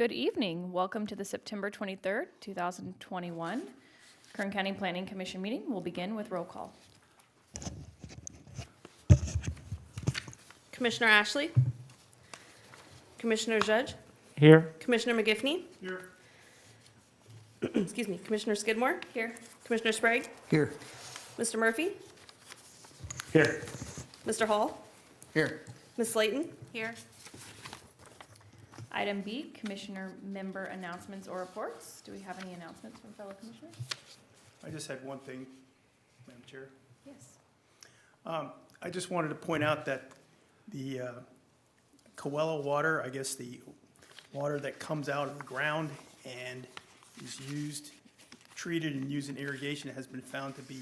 Good evening. Welcome to the September 23rd, 2021 Kern County Planning Commission meeting. We'll begin with roll call. Commissioner Ashley. Commissioner Judge. Here. Commissioner McGiffney. Here. Excuse me. Commissioner Skidmore. Here. Commissioner Sprague. Here. Mr. Murphy. Here. Mr. Hall. Here. Ms. Slayton. Here. Item B, Commissioner member announcements or reports. Do we have any announcements from fellow commissioners? I just had one thing, Madam Chair. Yes. I just wanted to point out that the Coelho water, I guess the water that comes out of the ground and is used, treated and used in irrigation, has been found to be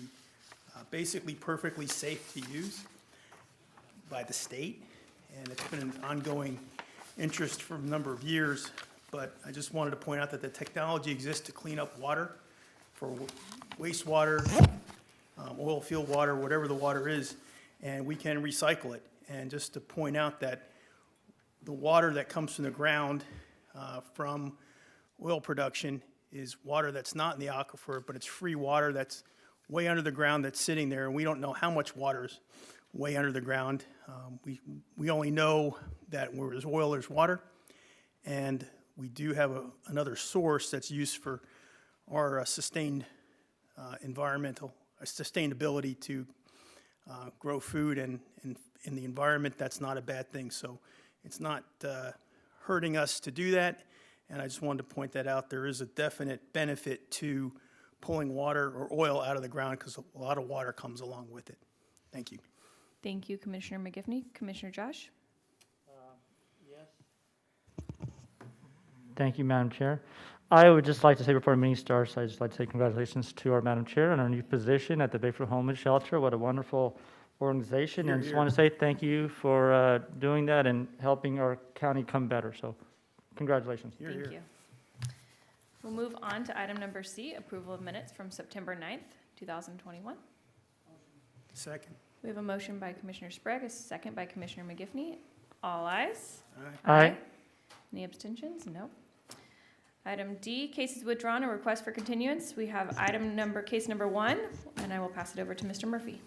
basically perfectly safe to use by the state. And it's been an ongoing interest for a number of years, but I just wanted to point out that the technology exists to clean up water for wastewater, oil field water, whatever the water is, and we can recycle it. And just to point out that the water that comes from the ground from oil production is water that's not in the aquifer, but it's free water that's way under the ground that's sitting there, and we don't know how much water is way under the ground. We only know that where there's oil, there's water, and we do have another source that's used for our sustained environmental sustainability to grow food, and in the environment, that's not a bad thing. So it's not hurting us to do that, and I just wanted to point that out. There is a definite benefit to pulling water or oil out of the ground because a lot of water comes along with it. Thank you. Thank you, Commissioner McGiffney. Commissioner Josh? Thank you, Madam Chair. I would just like to say before the meeting starts, I'd just like to say congratulations to our Madam Chair on our new position at the Bellfield Homeless Shelter. What a wonderful organization. Here, And I just here. want to say thank you for doing that and helping our county come better. So congratulations. Here, Thank here. you. We'll move on to item number C, approval of minutes from September 9th, 2021. Second. We have a motion by Commissioner Sprague, a second by Commissioner McGiffney. All ayes? Aye. Any abstentions? No. Item D, cases withdrawn or request for continuance. We have case number 1, and I will pass it over to Mr. Murphy.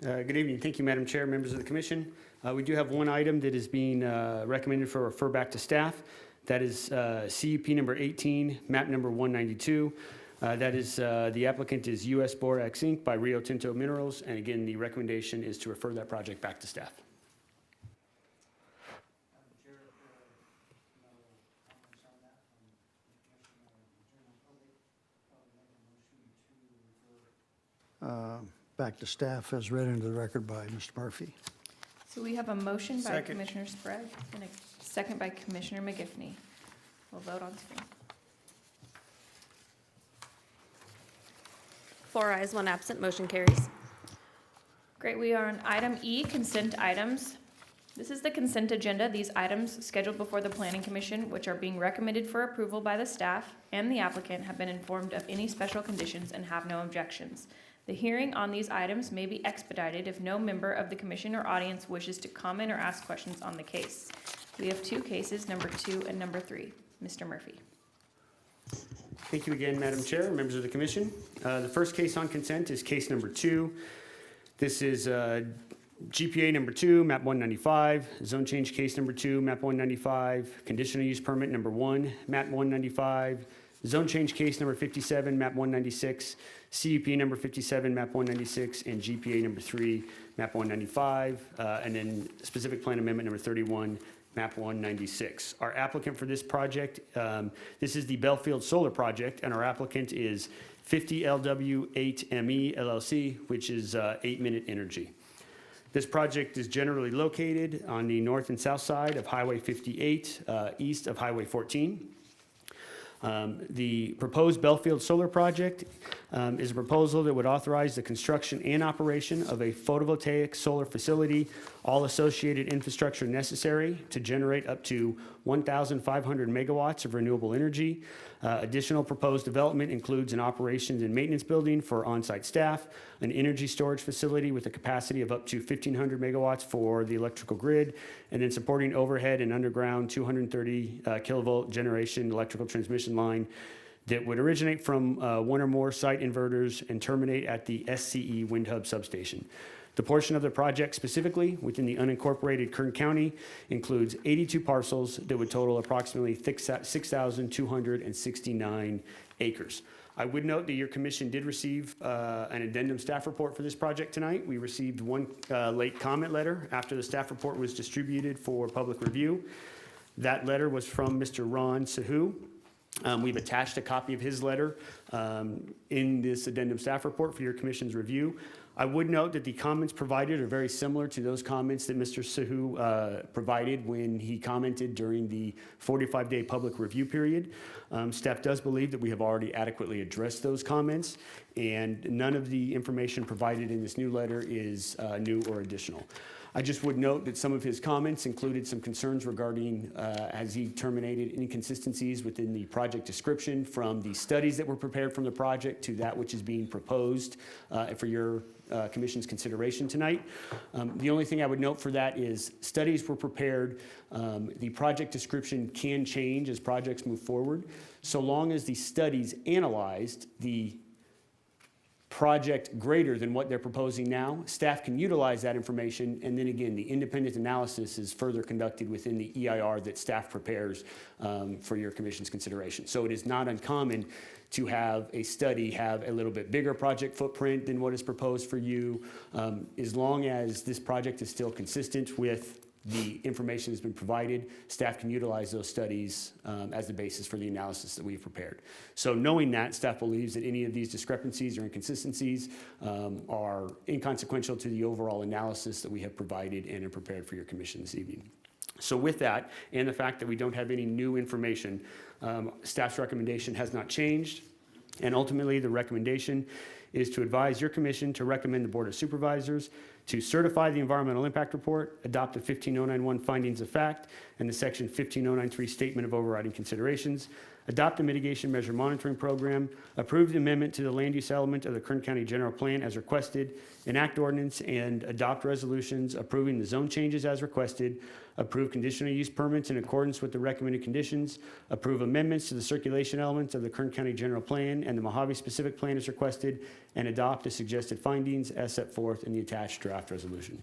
Good evening. Thank you, Madam Chair, members of the commission. We do have one item that is being recommended for refer back to staff. That is CUP number 18, map number 192. That is, the applicant is US Borax Inc. by Rio Tinto Minerals. And again, the recommendation is to refer that project back to staff. Back to staff as read into the record by Mr. Murphy. So we have a motion by Second. Commissioner Sprague and a second by Commissioner McGiffney. We'll vote on screen. 4 ayes, 1 absent. Motion carries. Great, we are on item E, consent items. This is the consent agenda. These items scheduled before the Planning Commission, which are being recommended for approval by the staff and the applicant, have been informed of any special conditions and have no objections. The hearing on these items may be expedited if no member of the commission or audience wishes to comment or ask questions on the case. We have 2 cases, number 2 and number 3. Mr. Murphy. Thank you again, Madam Chair, members of the commission. The first case on consent is case number 2. This is GPA number 2, map 195, zone change case number 2, map 195, conditional use permit number 1, map 195, zone change case number 57, map 196, CUP number 57, map 196, and GPA number 3, map 195, and then specific plan amendment number 31, map 196. Our applicant for this project, this is the Bellfield Solar Project, and our applicant is 50LW8ME LLC, which is 8 Minute Energy. This project is generally located on the north and south side of Highway 58, east of Highway 14. The proposed Bellfield Solar Project is a proposal that would authorize the construction and operation of a photovoltaic solar facility, all associated infrastructure necessary to generate up to 1,500 megawatts of renewable energy. Additional proposed development includes an operations and maintenance building for on-site staff, an energy storage facility with a capacity of up to 1,500 megawatts for the electrical grid, and then supporting overhead and underground 230 kilovolt generation electrical transmission line that would originate from one or more site inverters and terminate at the SCE Wind Hub substation. The portion of the project specifically within the unincorporated Kern County includes 82 parcels that would total approximately 6,269 acres. I would note that your commission did receive an addendum staff report for this project tonight. We received one late comment letter after the staff report was distributed for public review. That letter was from Mr. Ron Sahu. We've attached a copy of his letter in this addendum staff report for your commission's review. I would note that the comments provided are very similar to those comments that Mr. Sahu provided when he commented during the 45-day public review period. Staff does believe that we have already adequately addressed those comments, and none of the information provided in this new letter is new or additional. I just would note that some of his comments included some concerns regarding, as he terminated, inconsistencies within the project description from the studies that were prepared from the project to that which is being proposed for your commission's consideration tonight. The only thing I would note for that is studies were prepared. The project description can change as projects move forward. So long as the studies analyzed the project greater than what they're proposing now, staff can utilize that information, and then again, the independent analysis is further conducted within the EIR that staff prepares for your commission's consideration. So it is not uncommon to have a study have a little bit bigger project footprint than what is proposed for you, as long as this project is still consistent with the information that's been provided. Staff can utilize those studies as the basis for the analysis that we've prepared. So knowing that, staff believes that any of these discrepancies or inconsistencies are inconsequential to the overall analysis that we have provided and are prepared for your commission this evening. So with that, and the fact that we don't have any new information, staff's recommendation has not changed. And ultimately, the recommendation is to advise your commission to recommend the Board of Supervisors to certify the environmental impact report, adopt the 15091 findings of fact, and the section 15093 statement of overriding considerations, adopt the mitigation measure monitoring program, approve the amendment to the land use element of the Kern County General Plan as requested, enact ordinance and adopt resolutions approving the zone changes as requested, approve conditional use permits in accordance with the recommended conditions, approve amendments to the circulation elements of the Kern County General Plan and the Mojave specific plan as requested, and adopt the suggested findings as set forth in the attached draft resolution.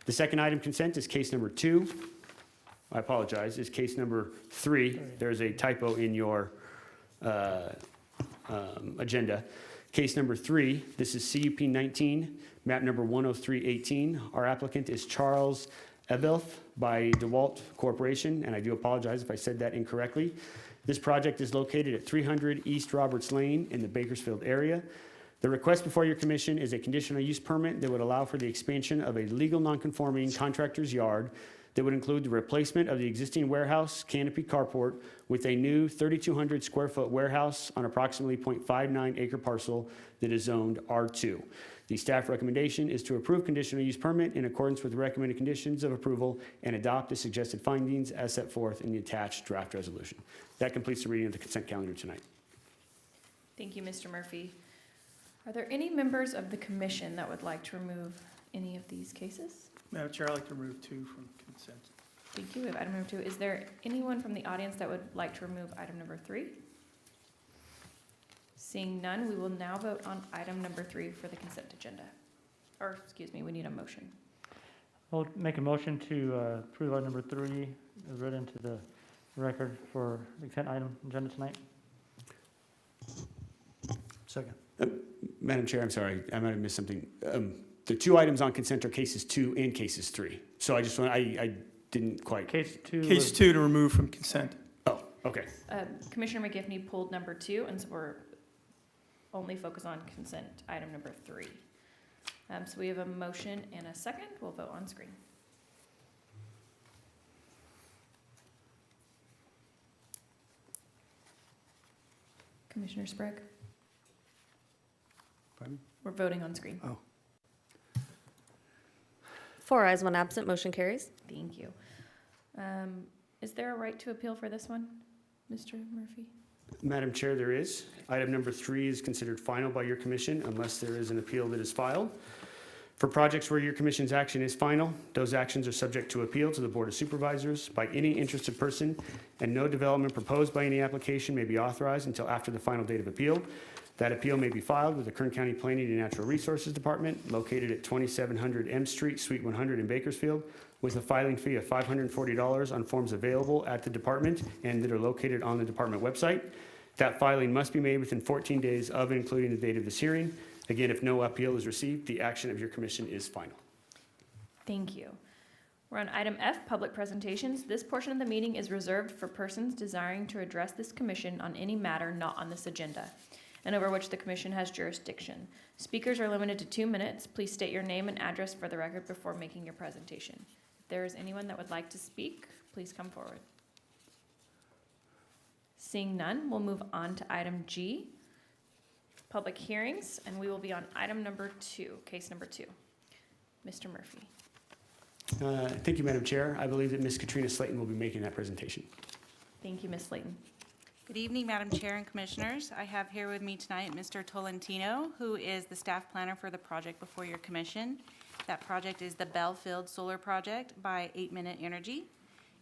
The second item consent is case number 2. I apologize, is case number 3. There's a typo in your agenda. Case number 3, this is CUP 19, map number 10318. Our applicant is Charles Evelth by DeWalt Corporation, and I do apologize if I said that incorrectly. This project is located at 300 East Roberts Lane in the Bakersfield area. The request before your commission is a conditional use permit that would allow for the expansion of a legal nonconforming contractor's yard that would include the replacement of the existing warehouse canopy carport with a new 3,200 square foot warehouse on approximately 0.59 acre parcel that is zoned R2. The staff recommendation is to approve conditional use permit in accordance with the recommended conditions of approval and adopt the suggested findings as set forth in the attached draft resolution. That completes the reading of the consent calendar tonight. Thank you, Mr. Murphy. Are there any members of the commission that would like to remove any of these cases? Madam Chair, I'd like to remove 2 from consent. Thank you. We have item number 2. Is there anyone from the audience that would like to remove item number 3? Seeing none, we will now vote on item number 3 for the consent agenda. Or, excuse me, we need a motion. I'll make a motion to approve item number 3 as read into the record for the consent item agenda tonight. Second. Madam Chair, I'm sorry, I might have missed something. The 2 items on consent are cases 2 and cases 3. So I just want, I didn't quite. Case 2. Case 2 to remove from consent. Oh, okay. Commissioner McGivney pulled number 2, and so we're only focused on consent item number 3. So we have a motion and a second. We'll vote on screen. Commissioner Sprague? Pardon? We're voting on screen. Oh. 4 ayes, 1 absent, motion carries. Thank you. Is there a right to appeal for this one, Mr. Murphy? Madam Chair, there is. Item number 3 is considered final by your commission unless there is an appeal that is filed. For projects where your commission's action is final, those actions are subject to appeal to the Board of Supervisors by any interested person, and no development proposed by any application may be authorized until after the final date of appeal. That appeal may be filed with the Kern County Planning and Natural Resources Department, located at 2700 M Street, Suite 100 in Bakersfield, with a filing fee of $540 on forms available at the department and that are located on the department website. That filing must be made within 14 days of and including the date of this hearing. Again, if no appeal is received, the action of your commission is final. Thank you. We're on item F, public presentations. This portion of the meeting is reserved for persons desiring to address this commission on any matter not on this agenda and over which the commission has jurisdiction. Speakers are limited to 2 minutes. Please state your name and address for the record before making your presentation. If there is anyone that would like to speak, please come forward. Seeing none, we'll move on to item G, public hearings, and we will be on item number 2, case number 2. Mr. Murphy. Thank you, Madam Chair. I believe that Ms. Katrina Slayton will be making that presentation. Thank you, Ms. Slayton. Good evening, Madam Chair and Commissioners. I have here with me tonight Mr. Tolentino, who is the staff planner for the project before your commission. That project is the Bellfield Solar Project by 8 Minute Energy.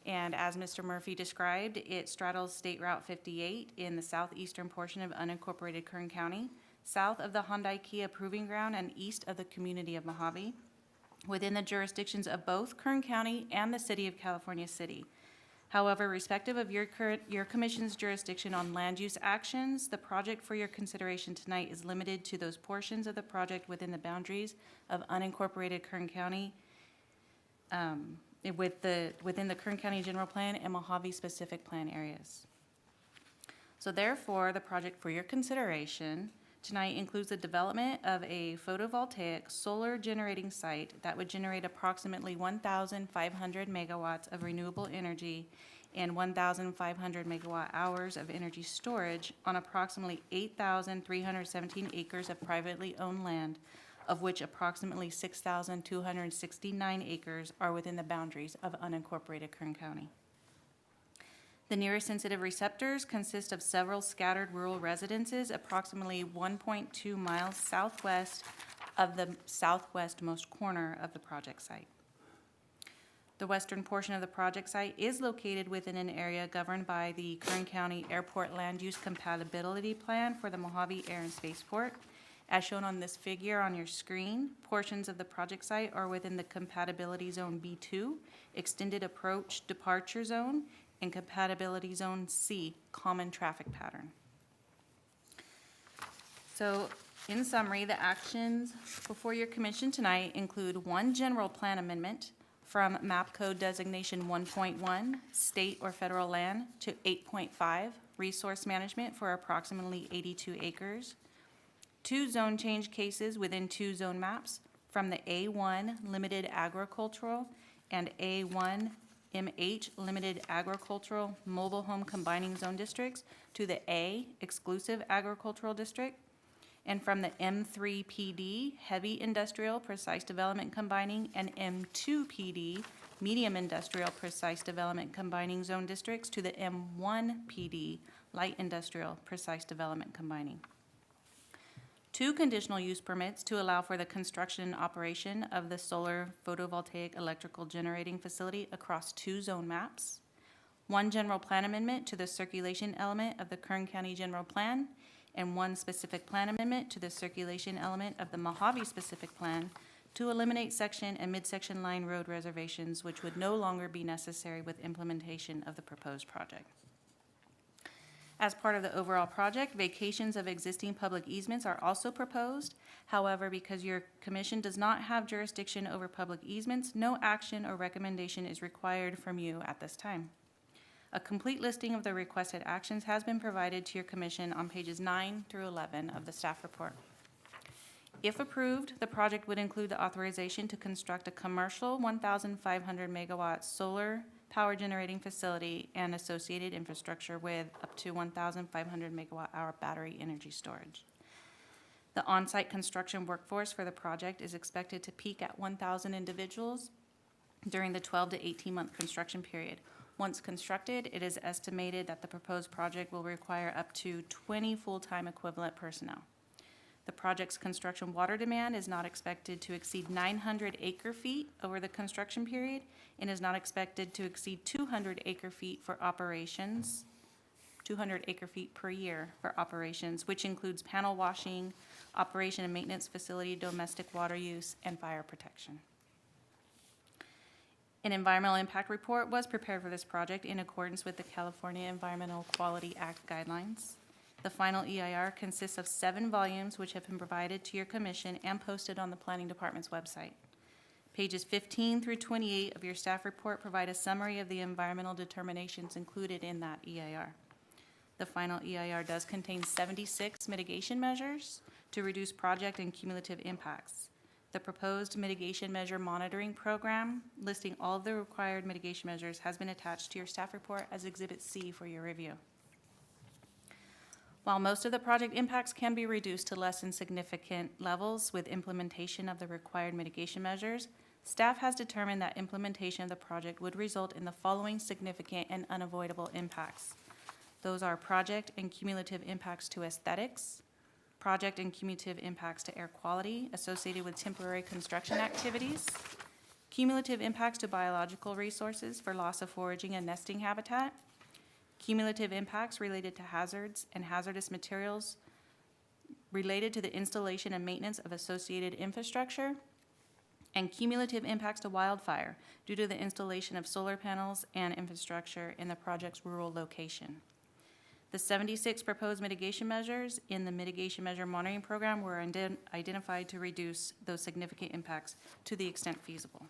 And as Mr. Murphy described, it straddles State Route 58 in the southeastern portion of unincorporated Kern County, south of the Hyundai Kia Proving Ground and east of the community of Mojave, within the jurisdictions of both Kern County and the City of California City. However, respective of your commission's jurisdiction on land use actions, the project for your consideration tonight is limited to those portions of the project within the boundaries of unincorporated Kern County, within the Kern County General Plan and Mojave Specific Plan areas. So therefore, the project for your consideration tonight includes the development of a photovoltaic solar generating site that would generate approximately 1,500 megawatts of renewable energy and 1,500 megawatt hours of energy storage on approximately 8,317 acres of privately owned land, of which approximately 6,269 acres are within the boundaries of unincorporated Kern County. The nearest sensitive receptors consist of several scattered rural residences approximately 1.2 miles southwest of the southwestmost corner of the project site. The western portion of the project site is located within an area governed by the Kern County Airport Land Use Compatibility Plan for the Mojave Air and Spaceport. As shown on this figure on your screen, portions of the project site are within the Compatibility Zone B2, Extended Approach Departure Zone, and Compatibility Zone C, Common Traffic Pattern. So, in summary, the actions before your commission tonight include 1 general plan amendment from map code designation 1.1, state or federal land, to 8.5, resource management for approximately 82 acres. 2 zone change cases within 2 zone maps from the A1 Limited Agricultural and A1 MH Limited Agricultural Mobile Home Combining Zone Districts to the A Exclusive Agricultural District, and from the M3 PD Heavy Industrial Precise Development Combining and M2 PD Medium Industrial Precise Development Combining Zone Districts to the M1 PD Light Industrial Precise Development Combining. 2 conditional use permits to allow for the construction and operation of the solar photovoltaic electrical generating facility across 2 zone maps. 1 general plan amendment to the circulation element of the Kern County General Plan, and 1 specific plan amendment to the circulation element of the Mojave Specific Plan to eliminate section and midsection line road reservations, which would no longer be necessary with implementation of the proposed project. As part of the overall project, vacations of existing public easements are also proposed. However, because your commission does not have jurisdiction over public easements, no action or recommendation is required from you at this time. A complete listing of the requested actions has been provided to your commission on pages 9 through 11 of the staff report. If approved, the project would include the authorization to construct a commercial 1,500 megawatt solar power generating facility and associated infrastructure with up to 1,500 megawatt hour battery energy storage. The on-site construction workforce for the project is expected to peak at 1,000 individuals during the 12 to 18-month construction period. Once constructed, it is estimated that the proposed project will require up to 20 full-time equivalent personnel. The project's construction water demand is not expected to exceed 900 acre-feet over the construction period and is not expected to exceed 200 acre-feet for operations, 200 acre-feet per year for operations, which includes panel washing, operation and maintenance facility, domestic water use, and fire protection. An environmental impact report was prepared for this project in accordance with the California Environmental Quality Act guidelines. The final EIR consists of 7 volumes, which have been provided to your commission and posted on the Planning Department's website. Pages 15 through 28 of your staff report provide a summary of the environmental determinations included in that EIR. The final EIR does contain 76 mitigation measures to reduce project and cumulative impacts. The proposed mitigation measure monitoring program, listing all of the required mitigation measures, has been attached to your staff report as Exhibit C for your review. While most of the project impacts can be reduced to less than significant levels with implementation of the required mitigation measures, staff has determined that implementation of the project would result in the following significant and unavoidable impacts. Those are project and cumulative impacts to aesthetics, project and cumulative impacts to air quality associated with temporary construction activities, cumulative impacts to biological resources for loss of foraging and nesting habitat, cumulative impacts related to hazards and hazardous materials related to the installation and maintenance of associated infrastructure, and cumulative impacts to wildfire due to the installation of solar panels and infrastructure in the project's rural location. The 76 proposed mitigation measures in the mitigation measure monitoring program were identified to reduce those significant impacts to the extent feasible.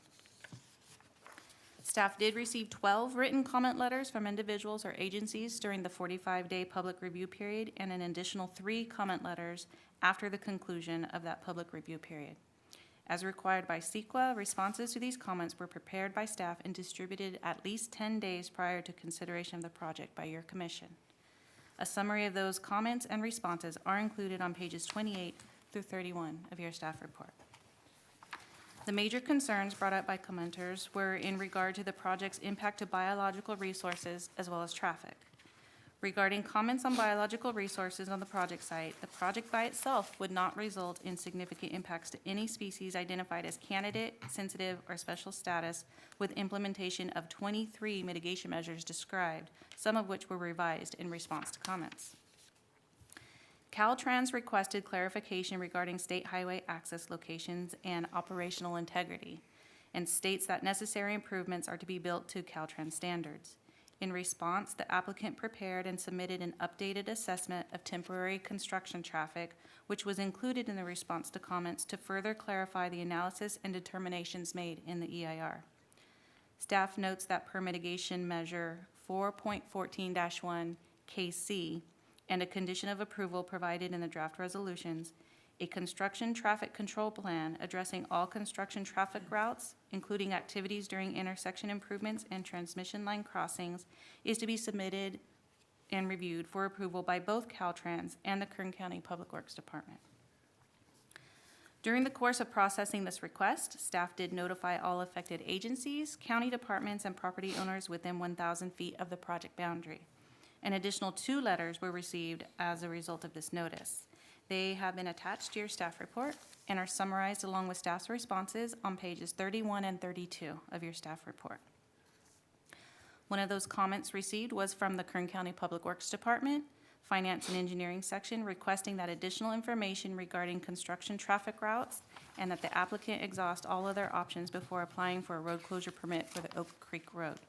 Staff did receive 12 written comment letters from individuals or agencies during the 45-day public review period and an additional 3 comment letters after the conclusion of that public review period. As required by CEQA, responses to these comments were prepared by staff and distributed at least 10 days prior to consideration of the project by your commission. A summary of those comments and responses are included on pages 28 through 31 of your staff report. The major concerns brought up by commenters were in regard to the project's impact to biological resources as well as traffic. Regarding comments on biological resources on the project site, the project by itself would not result in significant impacts to any species identified as candidate, sensitive, or special status, with implementation of 23 mitigation measures described, some of which were revised in response to comments. Caltrans requested clarification regarding state highway access locations and operational integrity, and states that necessary improvements are to be built to Caltrans standards. In response, the applicant prepared and submitted an updated assessment of temporary construction traffic, which was included in the response to comments to further clarify the analysis and determinations made in the EIR. Staff notes that per mitigation measure 4.14-1 KC and a condition of approval provided in the draft resolutions, a construction traffic control plan addressing all construction traffic routes, including activities during intersection improvements and transmission line crossings, is to be submitted and reviewed for approval by both Caltrans and the Kern County Public Works Department. During the course of processing this request, staff did notify all affected agencies, county departments, and property owners within 1,000 feet of the project boundary. An additional 2 letters were received as a result of this notice. They have been attached to your staff report and are summarized along with staff's responses on pages 31 and 32 of your staff report. One of those comments received was from the Kern County Public Works Department, Finance and Engineering section, requesting that additional information regarding construction traffic routes and that the applicant exhaust all other options before applying for a road closure permit for the Oak Creek Road.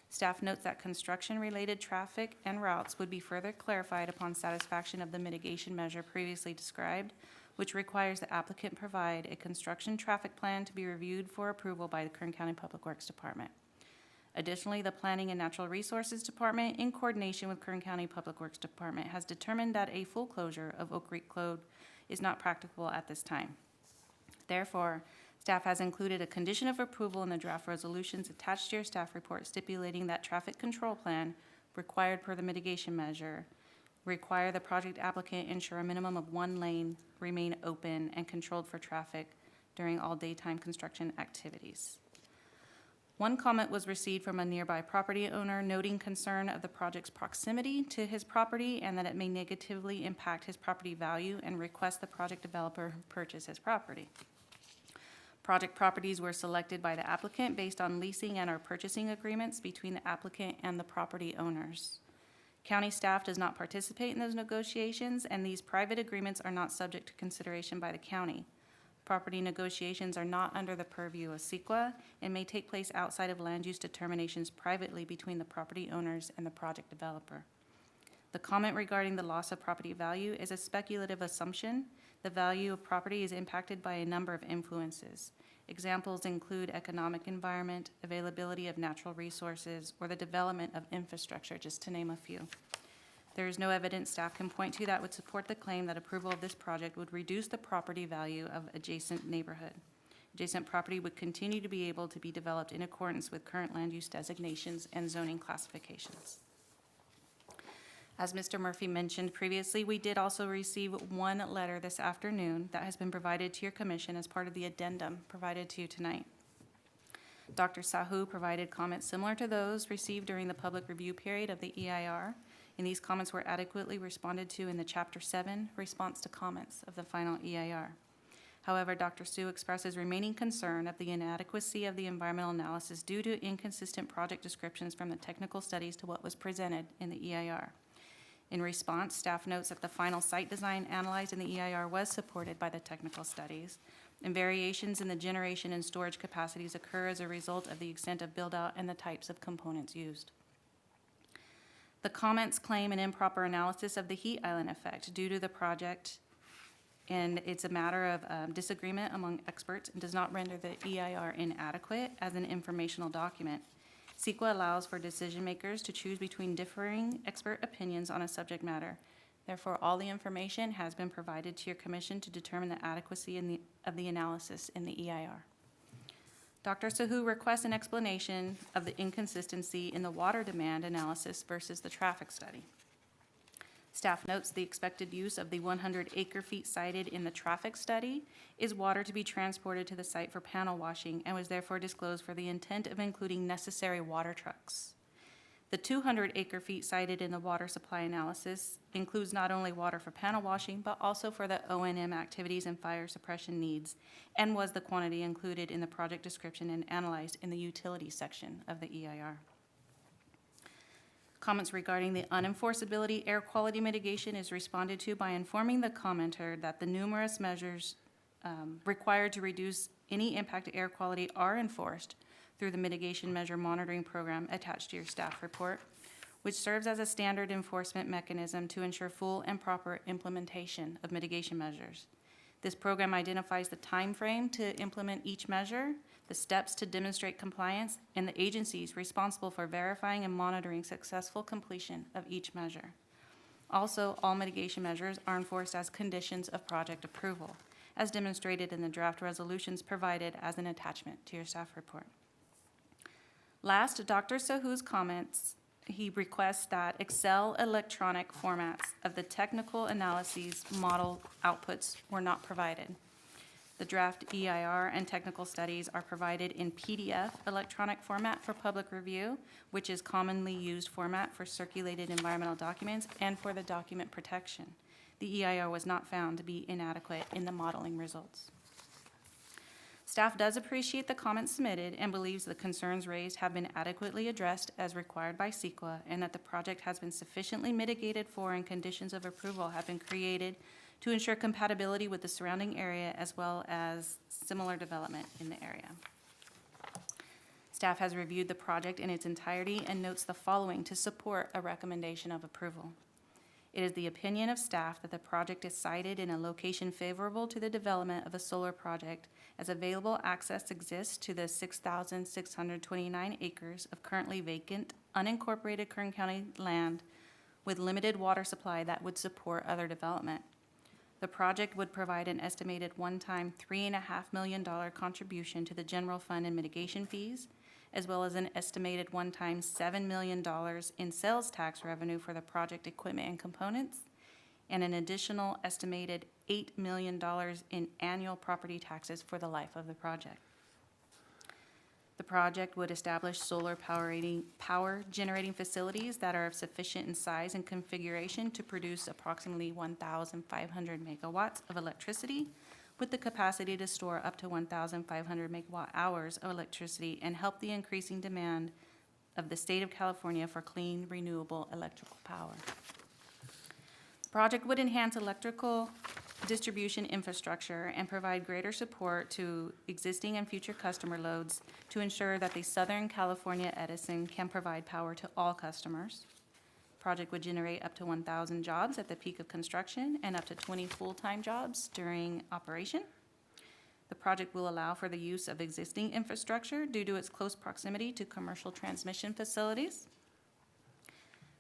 Staff notes that construction-related traffic and routes would be further clarified upon satisfaction of the mitigation measure previously described, which requires the applicant provide a construction traffic plan to be reviewed for approval by the Kern County Public Works Department. Additionally, the Planning and Natural Resources Department, in coordination with Kern County Public Works Department, has determined that a full closure of Oak Creek Road is not practicable at this time. Therefore, staff has included a condition of approval in the draft resolutions attached to your staff report stipulating that traffic control plan required per the mitigation measure require the project applicant ensure a minimum of 1 lane remain open and controlled for traffic during all daytime construction activities. One comment was received from a nearby property owner noting concern of the project's proximity to his property and that it may negatively impact his property value and request the project developer purchase his property. Project properties were selected by the applicant based on leasing and/or purchasing agreements between the applicant and the property owners. County staff does not participate in those negotiations, and these private agreements are not subject to consideration by the county. Property negotiations are not under the purview of CEQA and may take place outside of land use determinations privately between the property owners and the project developer. The comment regarding the loss of property value is a speculative assumption. The value of property is impacted by a number of influences. Examples include economic environment, availability of natural resources, or the development of infrastructure, just to name a few. There is no evidence staff can point to that would support the claim that approval of this project would reduce the property value of adjacent neighborhood. Adjacent property would continue to be able to be developed in accordance with current land use designations and zoning classifications. As Mr. Murphy mentioned previously, we did also receive one letter this afternoon that has been provided to your commission as part of the addendum provided to you tonight. Dr. Sahu provided comments similar to those received during the public review period of the EIR, and these comments were adequately responded to in the Chapter 7 response to comments of the final EIR. However, Dr. Su expresses remaining concern of the inadequacy of the environmental analysis due to inconsistent project descriptions from the technical studies to what was presented in the EIR. In response, staff notes that the final site design analyzed in the EIR was supported by the technical studies, and variations in the generation and storage capacities occur as a result of the extent of build-out and the types of components used. The comments claim an improper analysis of the heat island effect due to the project, and it's a matter of disagreement among experts and does not render the EIR inadequate as an informational document. CEQA allows for decision makers to choose between differing expert opinions on a subject matter. Therefore, all the information has been provided to your commission to determine the adequacy of the analysis in the EIR. Dr. Sahu requests an explanation of the inconsistency in the water demand analysis versus the traffic study. Staff notes the expected use of the 100 acre-feet cited in the traffic study is water to be transported to the site for panel washing and was therefore disclosed for the intent of including necessary water trucks. The 200 acre-feet cited in the water supply analysis includes not only water for panel washing, but also for the O&M activities and fire suppression needs, and was the quantity included in the project description and analyzed in the utilities section of the EIR. Comments regarding the unenforceability air quality mitigation is responded to by informing the commenter that the numerous measures required to reduce any impact to air quality are enforced through the mitigation measure monitoring program attached to your staff report, which serves as a standard enforcement mechanism to ensure full and proper implementation of mitigation measures. This program identifies the time frame to implement each measure, the steps to demonstrate compliance, and the agencies responsible for verifying and monitoring successful completion of each measure. Also, all mitigation measures are enforced as conditions of project approval, as demonstrated in the draft resolutions provided as an attachment to your staff report. Last, Dr. Sahu's comments, he requests that Excel electronic formats of the technical analyses model outputs were not provided. The draft EIR and technical studies are provided in PDF electronic format for public review, which is commonly used format for circulated environmental documents and for the document protection. The EIR was not found to be inadequate in the modeling results. Staff does appreciate the comments submitted and believes the concerns raised have been adequately addressed as required by CEQA and that the project has been sufficiently mitigated for and conditions of approval have been created to ensure compatibility with the surrounding area as well as similar development in the area. Staff has reviewed the project in its entirety and notes the following to support a recommendation of approval. It is the opinion of staff that the project is sited in a location favorable to the development of a solar project as available access exists to the 6,629 acres of currently vacant, unincorporated Kern County land with limited water supply that would support other development. The project would provide an estimated one-time $3.5 million contribution to the general fund and mitigation fees, as well as an estimated one-time $7 million in sales tax revenue for the project equipment and components, and an additional estimated $8 million in annual property taxes for the life of the project. The project would establish solar power generating facilities that are of sufficient in size and configuration to produce approximately 1,500 megawatts of electricity, with the capacity to store up to 1,500 megawatt hours of electricity and help the increasing demand of the state of California for clean, renewable electrical power. The project would enhance electrical distribution infrastructure and provide greater support to existing and future customer loads to ensure that the Southern California Edison can provide power to all customers. Project would generate up to 1,000 jobs at the peak of construction and up to 20 full-time jobs during operation. The project will allow for the use of existing infrastructure due to its close proximity to commercial transmission facilities.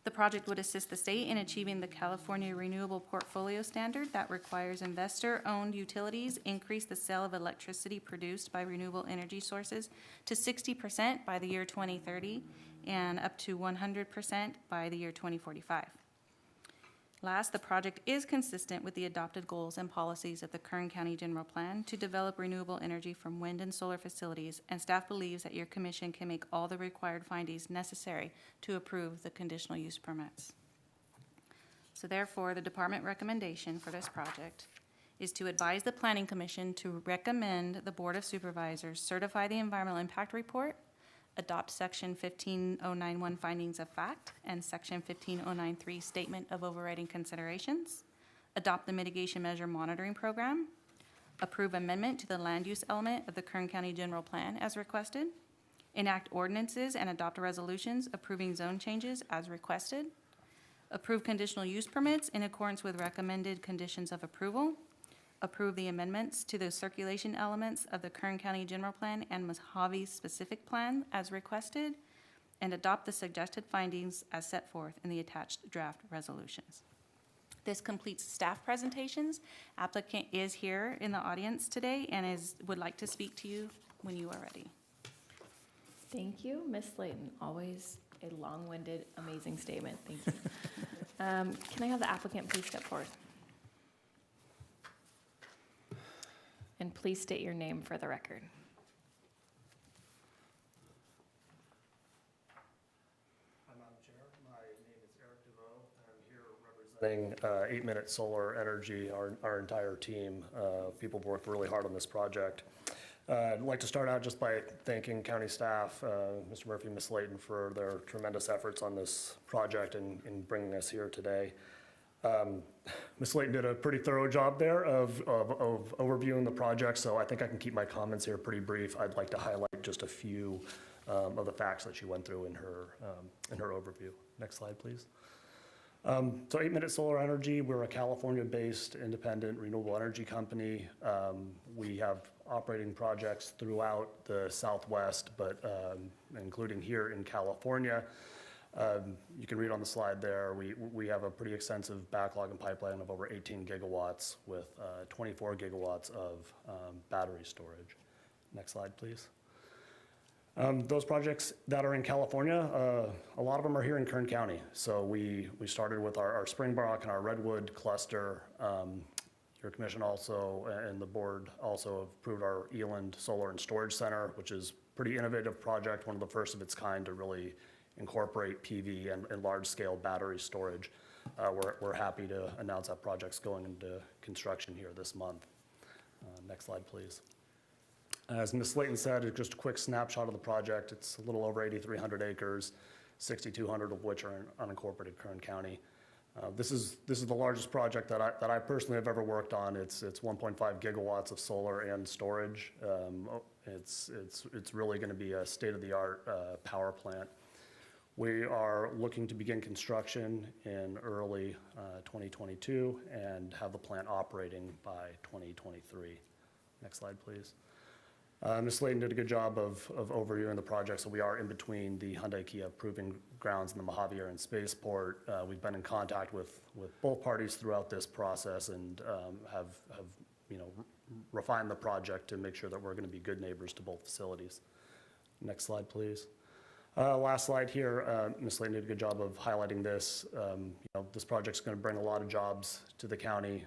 The project would assist the state in achieving the California Renewable Portfolio Standard that requires investor-owned utilities increase the sale of electricity produced by renewable energy sources to 60% by the year 2030 and up to 100% by the year 2045. Last, the project is consistent with the adopted goals and policies of the Kern County General Plan to develop renewable energy from wind and solar facilities, and staff believes that your commission can make all the required findings necessary to approve the conditional use permits. So therefore, the department recommendation for this project is to advise the Planning Commission to recommend the Board of Supervisors certify the environmental impact report, adopt Section 15091 findings of fact and Section 15093 statement of overriding considerations, adopt the mitigation measure monitoring program, approve amendment to the land use element of the Kern County General Plan as requested, enact ordinances and adopt resolutions approving zone changes as requested, approve conditional use permits in accordance with recommended conditions of approval, approve the amendments to the circulation elements of the Kern County General Plan and Mojave Specific Plan as requested, and adopt the suggested findings as set forth in the attached draft resolutions. This completes staff presentations. Applicant is here in the audience today and would like to speak to you when you are ready. Thank you, Ms. Slayton. Always a long-winded, amazing statement. Thank you. Can I have the applicant please step forward? And please state your name for the record. Hi, Madam Chair. My name is Eric DeVoe, and I'm here representing 8 Minute Solar Energy, our entire team. People have worked really hard on this project. I'd like to start out just by thanking county staff, Mr. Murphy, Ms. Slayton, for their tremendous efforts on this project and in bringing us here today. Ms. Slayton did a pretty thorough job there of overviewing the project, so I think I can keep my comments here pretty brief. I'd like to highlight just a few of the facts that she went through in her overview. Next slide, please. So 8 Minute Solar Energy, we're a California-based independent renewable energy company. We have operating projects throughout the Southwest, but including here in California. You can read on the slide there, we have a pretty extensive backlog and pipeline of over 18 gigawatts with 24 gigawatts of battery storage. Next slide, please. Those projects that are in California, a lot of them are here in Kern County. So we started with our Springbrook and our Redwood cluster. Your commission also, and the board also approved our Eland Solar and Storage Center, which is a pretty innovative project, one of the first of its kind to really incorporate PV and large-scale battery storage. We're happy to announce that project's going into construction here this month. Next slide, please. As Ms. Slayton said, just a quick snapshot of the project. It's a little over 8,300 acres, 6,200 of which are in unincorporated Kern County. This is the largest project that I personally have ever worked on. It's 1.5 gigawatts of solar and storage. It's really going to be a state-of-the-art power plant. We are looking to begin construction in early 2022 and have the plant operating by 2023. Next slide, please. Ms. Slayton did a good job of overviewing the project, so we are in between the Hyundai Kia proving grounds in the Mojave Air and Spaceport. We've been in contact with both parties throughout this process and have refined the project to make sure that we're going to be good neighbors to both facilities. Next slide, please. Last slide here, Ms. Layton did a good job of highlighting this. This project's going to bring a lot of jobs to the county.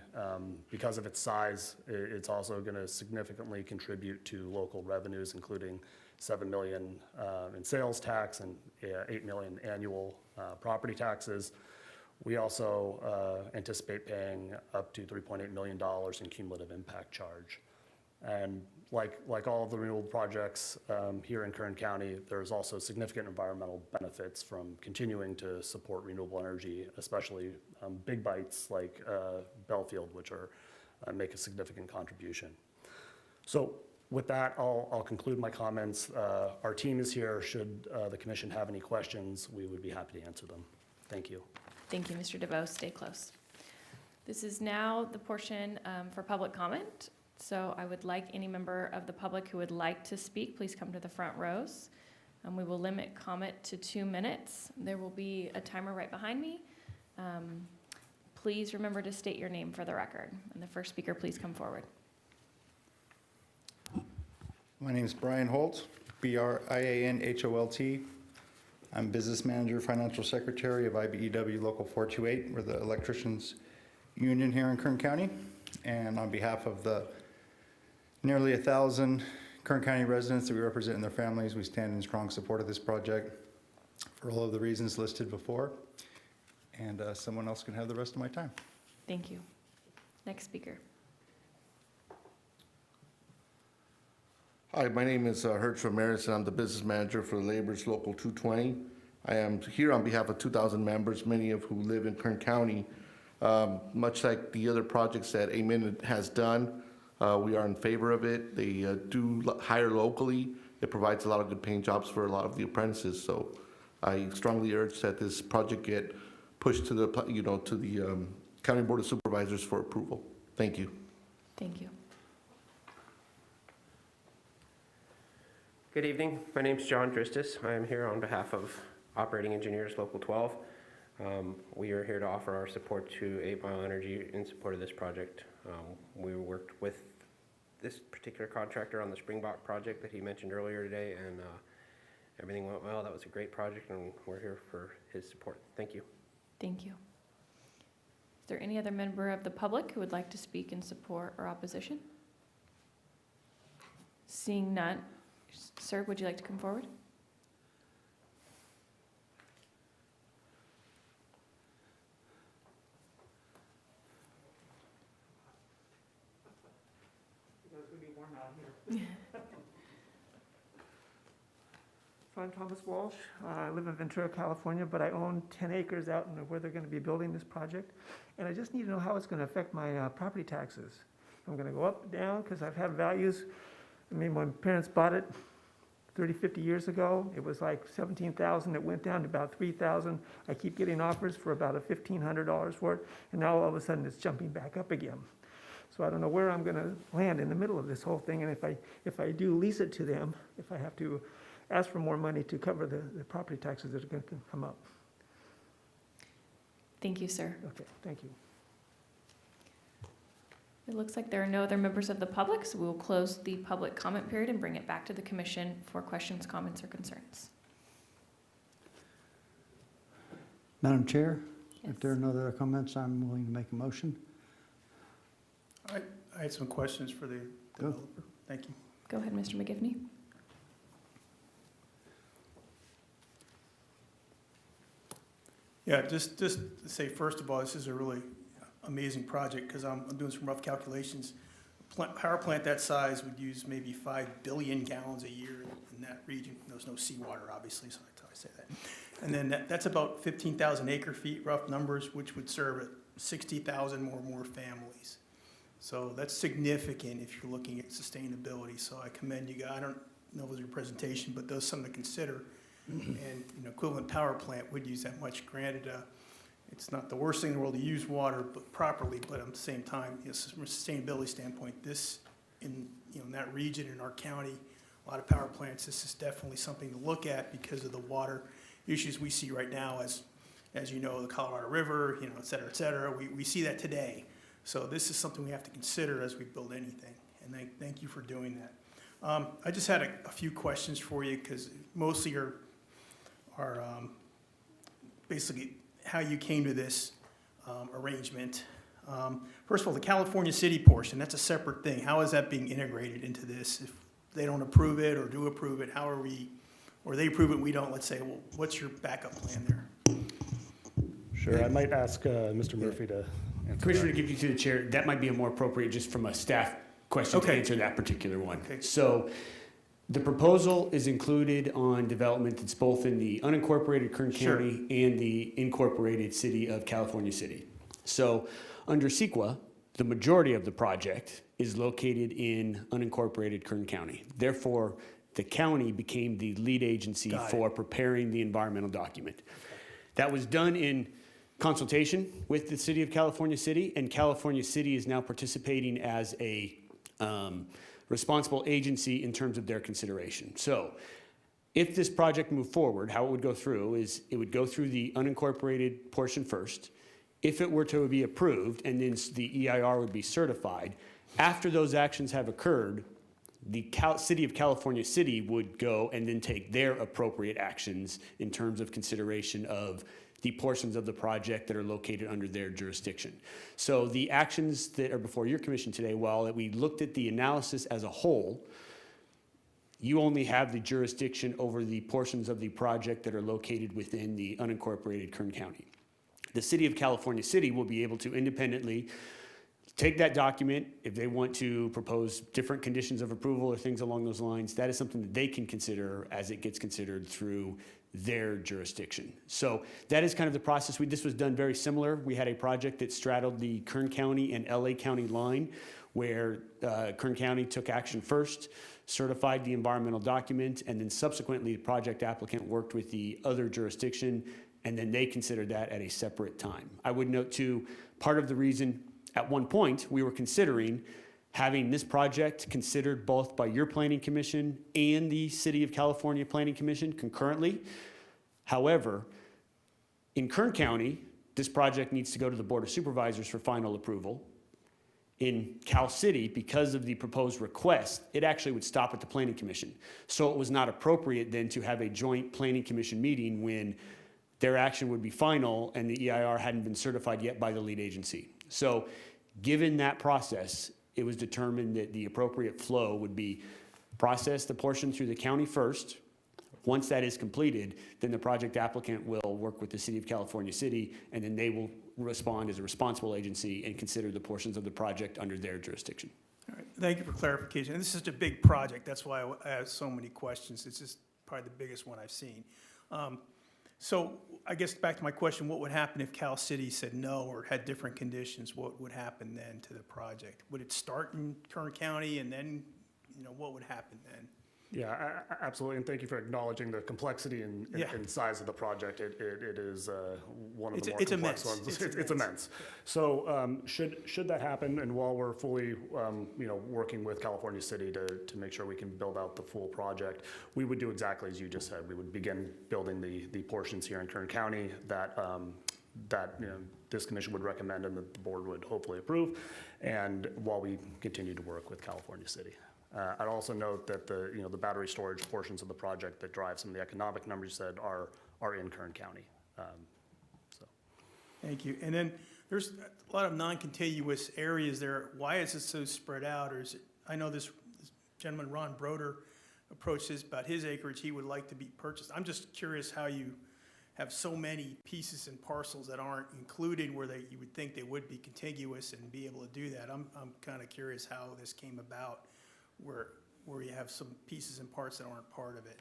Because of its size, it's also going to significantly contribute to local revenues, including $7 million in sales tax and $8 million annual property taxes. We also anticipate paying up to $3.8 million in cumulative impact charge. And like all of the renewable projects here in Kern County, there's also significant environmental benefits from continuing to support renewable energy, especially big bites like Bellfield, which are make a significant contribution. So with that, I'll conclude my comments. Our team is here. Should the commission have any questions, we would be happy to answer them. Thank you. Thank you, Mr. DeVoe. Stay close. This is now the portion for public comment. So I would like any member of the public who would like to speak, please come to the front rows. We will limit comment to 2 minutes. There will be a timer right behind me. Please remember to state your name for the record. And the first speaker, please come forward. My name is Brian Holt, B-R-I-A-N-H-O-L-T. I'm Business Manager, Financial Secretary of IBEW Local 428. We're the electricians union here in Kern County. And on behalf of the nearly 1,000 Kern County residents that we represent and their families, we stand in strong support of this project for all of the reasons listed before. And someone else can have the rest of my time. Thank you. Next speaker. Hi, my name is Hertz Ramirez, and I'm the business manager for Labor's Local 220. I am here on behalf of 2,000 members, many of who live in Kern County. Much like the other projects that Amen has done, we are in favor of it. They do hire locally. It provides a lot of good paying jobs for a lot of the apprentices. So I strongly urge that this project get pushed to the, to the County Board of Supervisors for approval. Thank you. Thank you. Good evening. My name is John Dristis. I am here on behalf of Operating Engineers Local 12. We are here to offer our support to 8 Mile Energy in support of this project. We worked with this particular contractor on the Springbok project that he mentioned earlier today, and everything went well. That was a great project, and we're here for his support. Thank you. Thank you. Is there any other member of the public who would like to speak in support or opposition? Seeing none, sir, would you like to come forward? So I'm Thomas Walsh. I live in Ventura, California, but I own 10 acres out in where they're going to be building this project. And I just need to know how it's going to affect my property taxes. I'm going to go up, down, because I've had values. I mean, when parents bought it 30, 50 years ago, it was like $17,000. It went down to about $3,000. I keep getting offers for about $1,500 for it. And now all of a sudden it's jumping back up again. So I don't know where I'm going to land in the middle of this whole thing. And if I do lease it to them, if I have to ask for more money to cover the property taxes that are going to come up. Thank you, sir. Okay, thank you. It looks like there are no other members of the public, so we will close the public comment period and bring it back to the commission for questions, comments, or concerns. Madam Chair, Yes. if there are no other comments, I'm willing to make a motion. I had some questions for the developer. Thank you. Go ahead, Mr. McGivney. Yeah, just to say, first of all, this is a really amazing project because I'm doing some rough calculations. Power plant that size would use maybe 5 billion gallons a year in that region. There's no seawater, obviously, so that's how I say that. And then that's about 15,000 acre feet, rough numbers, which would serve 60,000 or more families. So that's significant if you're looking at sustainability. So I commend you guys. I don't know if it was your presentation, but those something to consider. And equivalent power plant would use that much. Granted, it's not the worst thing in the world to use water properly, but at the same time, from a sustainability standpoint, this in that region in our county, a lot of power plants. This is definitely something to look at because of the water issues we see right now, as you know, the Colorado River, et cetera, et cetera. We see that today. So this is something we have to consider as we build anything. And thank you for doing that. I just had a few questions for you because mostly are basically how you came to this arrangement. First of all, the California City portion, that's a separate thing. How is that being integrated into this? If they don't approve it or do approve it, how are we, or they approve it, we don't, let's say, well, what's your backup plan there? Sure, I might ask Mr. Murphy to answer Commissioner, that. to give you to the chair, that might be a more appropriate just from a staff question to Okay. answer that particular one. Okay. So the proposal is included on development that's both in the unincorporated Kern Sure. County and the incorporated city of California City. So under CEQA, the majority of the project is located in unincorporated Kern County. Therefore, the county became the lead agency Got it. for preparing the environmental document. That was done in consultation with the city of California City, and California City is now participating as a responsible agency in terms of their consideration. So if this project moved forward, how it would go through is it would go through the unincorporated portion first. If it were to be approved, and then the EIR would be certified, after those actions have occurred, the city of California City would go and then take their appropriate actions in terms of consideration of the portions of the project that are located under their jurisdiction. So the actions that are before your commission today, while we looked at the analysis as a whole, you only have the jurisdiction over the portions of the project that are located within the unincorporated Kern County. The city of California City will be able to independently take that document. If they want to propose different conditions of approval or things along those lines, that is something that they can consider as it gets considered through their jurisdiction. So that is kind of the process. This was done very similar. We had a project that straddled the Kern County and LA County line, where Kern County took action first, certified the environmental document, and then subsequently the project applicant worked with the other jurisdiction, and then they considered that at a separate time. I would note too, part of the reason at one point we were considering having this project considered both by your planning commission and the City of California Planning Commission concurrently. However, in Kern County, this project needs to go to the Board of Supervisors for final approval. In Cal City, because of the proposed request, it actually would stop at the Planning Commission. So it was not appropriate then to have a joint Planning Commission meeting when their action would be final and the EIR hadn't been certified yet by the lead agency. So given that process, it was determined that the appropriate flow would be process the portion through the county first. Once that is completed, then the project applicant will work with the City of California City, and then they will respond as a responsible agency and consider the portions of the project under their jurisdiction. All right, thank you for clarification. And this is such a big project, that's why I have so many questions. It's just probably the biggest one I've seen. So I guess back to my question, what would happen if Cal City said no or had different conditions? What would happen then to the project? Would it start in Kern County and then, what would happen then? Yeah, absolutely, and thank you for acknowledging the complexity and size of the project. It is one of the more complex ones. It's immense. So should that happen, and while we're fully working with California City to make sure we can build out the full project, we would do exactly as you just said. We would begin building the portions here in Kern County that this commission would recommend and that the board would hopefully approve, and while we continue to work with California City. I'd also note that the battery storage portions of the project that drive some of the economic numbers you said are in Kern County. Thank you. And then there's a lot of non-contiguous areas there. Why is it so spread out? Or is it, I know this gentleman, Ron Broder, approached this about his acreage he would like to be purchased. I'm just curious how you have so many pieces and parcels that aren't included where you would think they would be contiguous and be able to do that. I'm kind of curious how this came about, where you have some pieces and parts that aren't part of it.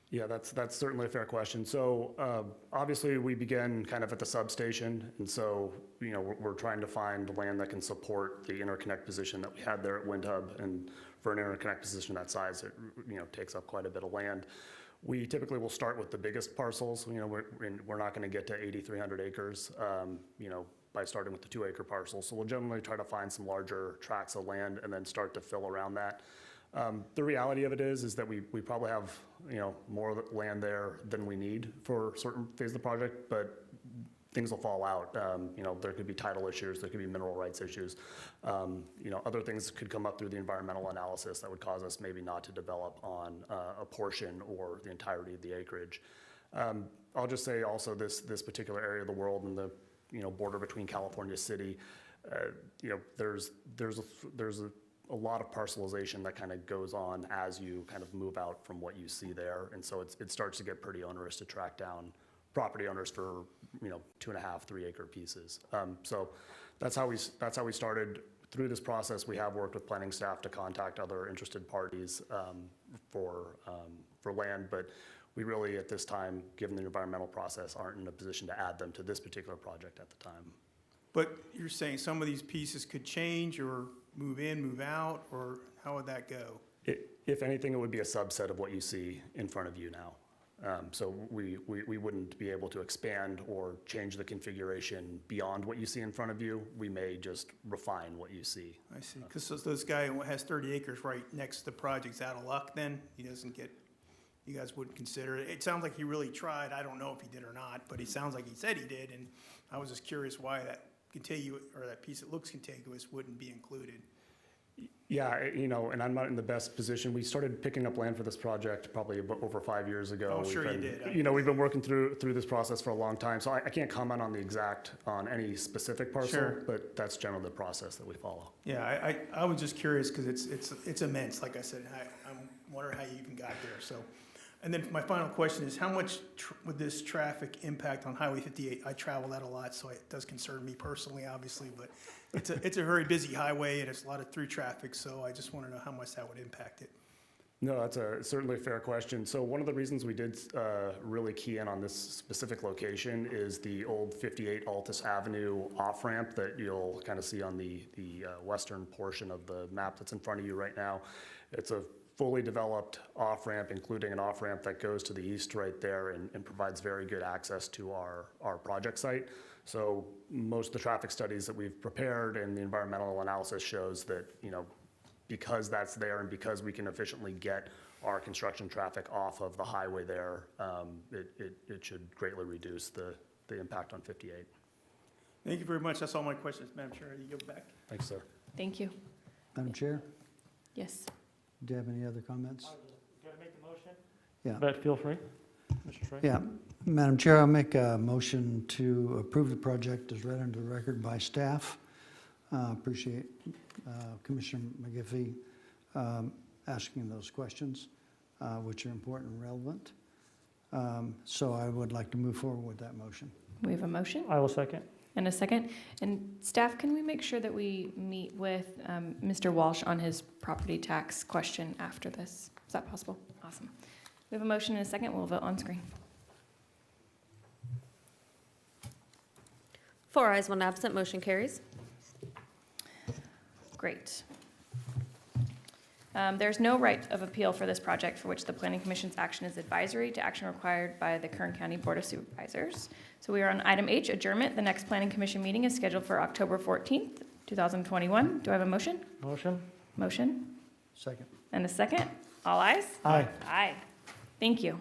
Yeah, that's certainly a fair question. So obviously we begin kind of at the substation, and so we're trying to find land that can support the interconnect position that we had there at Wind Hub, and for an interconnect position that size, it takes up quite a bit of land. We typically will start with the biggest parcels. We're not going to get to 8,300 acres. By starting with the 2-acre parcels. So we'll generally try to find some larger tracts of land and then start to fill around that. The reality of it is that we probably have more land there than we need for certain phases of the project, but things will fall out. There could be title issues, there could be mineral rights issues. Other things could come up through the environmental analysis that would cause us maybe not to develop on a portion or the entirety of the acreage. I'll just say also this particular area of the world and the, border between California City, there's a lot of parcelization that kind of goes on as you kind of move out from what you see there. And so it starts to get pretty onerous to track down property owners for, 2.5, 3 acre pieces. So that's how we started. Through this process, we have worked with planning staff to contact other interested parties for land, but we really, at this time, given the environmental process, aren't in a position to add them to this particular project at the time. But you're saying some of these pieces could change or move in, move out, or how would that go? If anything, it would be a subset of what you see in front of you now. So we wouldn't be able to expand or change the configuration beyond what you see in front of you. We may just refine what you see. I see, because those guy who has 30 acres right next to the project's out of luck then? He doesn't get, you guys wouldn't consider it? It sounds like he really tried. I don't know if he did or not, but he sounds like he said he did, and I was just curious why that that piece that looks contiguous wouldn't be included. Yeah, and I'm not in the best position. We started picking up land for this project probably over 5 years ago. Oh, sure you did. We've been working through this process for a long time, so I can't comment on any specific parcel, Sure. but that's generally the process that we follow. Yeah, I was just curious because it's immense, like I said. I'm wondering how you even got there, so. And then my final question is, how much would this traffic impact on Highway 58? I travel that a lot, so it does concern me personally, obviously, but it's a very busy highway and it's a lot of through traffic, so I just want to know how much that would impact it. No, that's certainly a fair question. So one of the reasons we did really key in on this specific location is the old 58 Altus Avenue off-ramp that you'll kind of see on the western portion of the map that's in front of you right now. It's a fully developed off-ramp, including an off-ramp that goes to the east right there and provides very good access to our project site. So most of the traffic studies that we've prepared and the environmental analysis shows that, because that's there and because we can efficiently get our construction traffic off of the highway there, it should greatly reduce the impact on 58. Thank you very much. That's all my questions, Madam Chair. You go back. Thanks, sir. Thank you. Madam Chair, Yes. do you have any other comments? Got to make the motion? Yeah. But feel free, Mr. Trey. Yeah, Madam Chair, I'll make a motion to approve the project as read into the record by staff. Appreciate Commissioner McGiffey asking those questions, which are important and relevant. So I would like to move forward with that motion. We have a motion I will second. and a second. And staff, can we make sure that we meet with Mr. Walsh on his property tax question after this? Is that possible? Awesome. We have a motion and a second. We'll vote on screen. 4 ayes, 1 absent, motion carries. Great. There's no right of appeal for this project for which the Planning Commission's action is advisory to action required by the Kern County Board of Supervisors. So we are on item H, adjournment. The next Planning Commission meeting is scheduled for October 14th, 2021. Do I have a motion? Motion? Motion Second. and a second. All ayes? Aye. Aye. Thank you.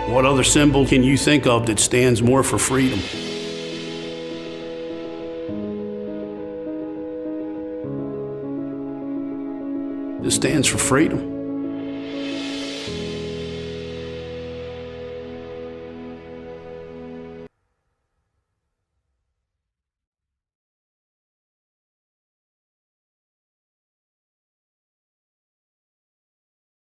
What other symbol can you think of that stands more for freedom? It stands for freedom.